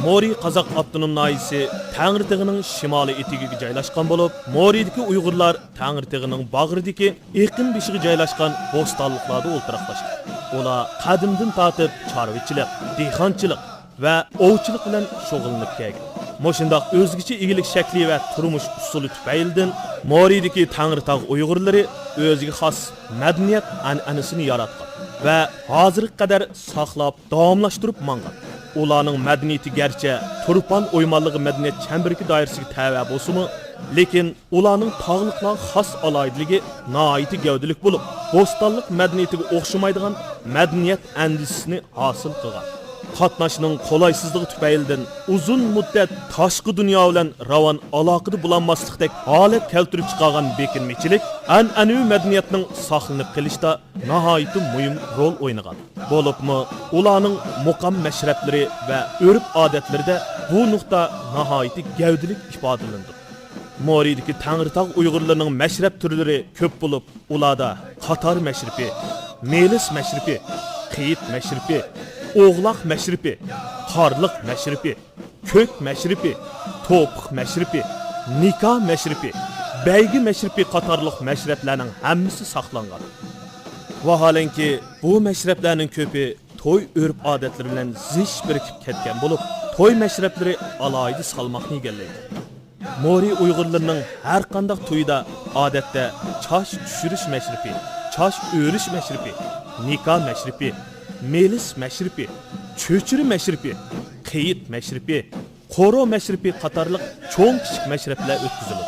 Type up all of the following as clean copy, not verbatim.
Mori Qazaq Avtonom nahiyesi Tangirtağıning shimoliy etigiga joylashgan bo'lib, Moridagi Uyg'urlar Tangirtağıning bag'ridagi eqin beshiga joylashgan bo'stonliqlarda o'ltiraqlashgan. Ular qadimdan tortib chorvachilik, dehqonchilik va ovchilik bilan shug'ullanib kelgan. Moshundaq o'zgacha egilik shakli va turmush usuli tufaylidan Moridagi Tangirtaq Uyg'urlari o'ziga xos madaniyat an'anasini yaratgan va hozirga qadar saqlab davomlashtirib mangan. Ularning madaniyati garchi Turpan o'ymonligi madaniyat chambirki doirasiga tava bo'lsa-mu, lekin ularning tog'liqlar xos aloydiligi nihoyatda gavdalik bo'lib, bo'stonliq madaniyatiga o'xshamaydigan madaniyat andisini hosil qilgan. Qatnashning qolaysizligi tufaylidan uzun muddat tashqi dunyo bilan ravon aloqada bulanmaslikdek holat keltirib chiqargan bekinmichilik an'anaviy madaniyatning saqlanib qolishda nihoyatda muhim rol o'ynagan. Bo'libmi, ularning muqam mashrablar va urf-odatlarida bu nuqta nihoyatda gavdalik ifodalandi. Moridagi Tangirtaq Uyg'urlarining mashrab turlari ko'p bo'lib, ularda qator mashribi, melis mashribi, qiyit mashribi, Oğlaq məşribi, qarlıq məşribi, kök məşribi, topuq məşribi, nikah məşribi, bəygi məşribi qatarlıq məşrəblərinin həmmisi saxlanğan. Vahalenki bu məşrəblərinin köpü toy örf adətləri ilə ziş birikib ketken bo'lib, toy məşrəbləri alaydı salmaqni egəllaydi. Mori Uyg'urlarning har qanday to'yda odatda chash tushirish məşribi, chash o'rish məşribi, nikah məşribi, melis məşribi, çöçürü məşribi, qiyit məşribi, qoro məşribi qatarlıq çoğun kichik məşriblər ötküzülür.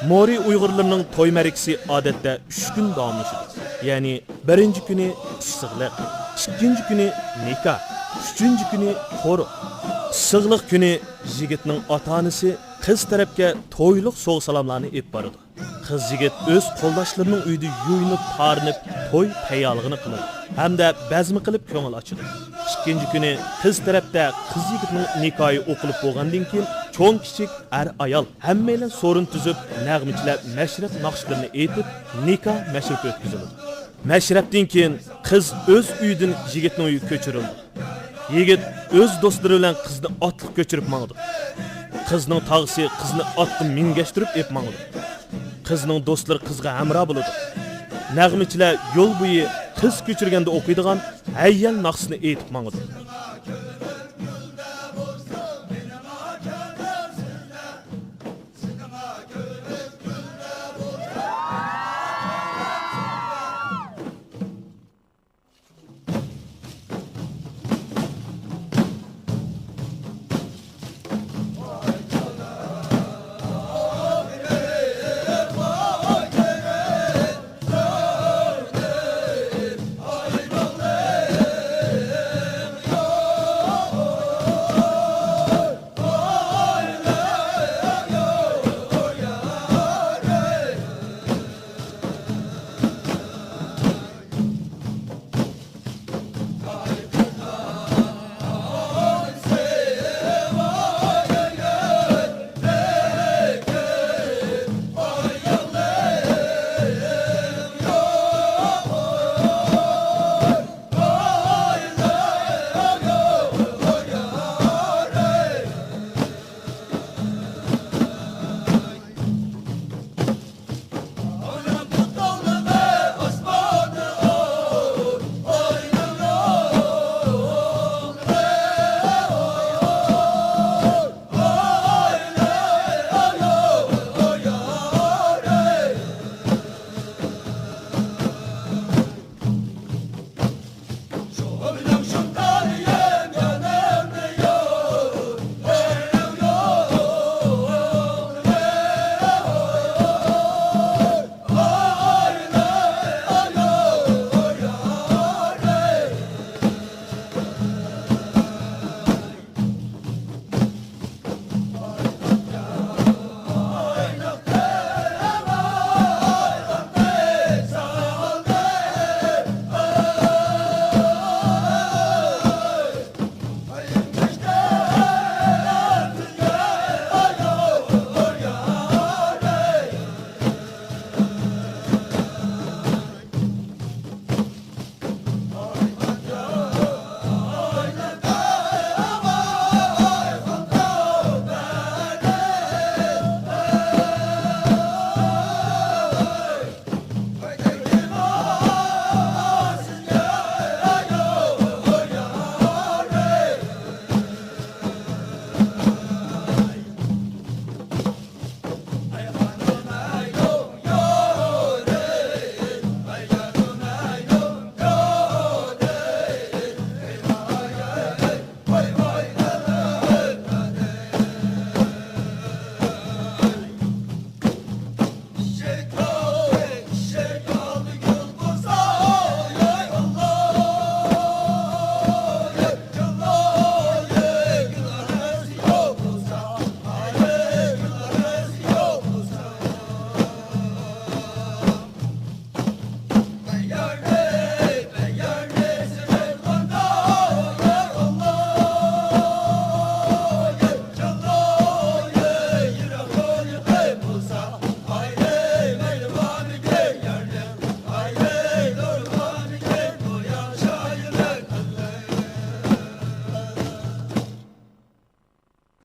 Mori Uyg'urlarning to'y mərikisi odatda 3 kun davomlashadi. Ya'ni birinchi kuni issiqlik, ikkinchi kuni nikah, uchinchi kuni qoro. Issiqlik kuni yigitning ota-onasi qiz tarafga to'yliq so'g' salomlarni ep boradi. Qiz yigit o'z qo'ldoshlarining uyida yuyinib, tarinib, to'y tayyorligini qiladi. Hamda bazmi qilib ko'ngil ochadi. Ikkinchi kuni qiz tarafda qiz yigitning nikohi o'qilib bo'lgandan keyin cho'ng kichik ayol hammalar so'rin tuzib, nag'michilar mashrab naqshlarini aytib, nikoh mashrab o'tkaziladi. Mashrabdan keyin qiz o'z uyidan yigitning uyiga ko'chirildi. Yigit o'z do'stlari bilan qizni otliq ko'chirib mangdi. Qizning tog'isi qizni otga mingashtirib ep mangdi. Qizning do'stlari qizga hamroh bo'ladi. Nag'michilar yo'l bo'yi qiz ko'chirganda o'qiydigan hayyal naqsini aytib mangdi.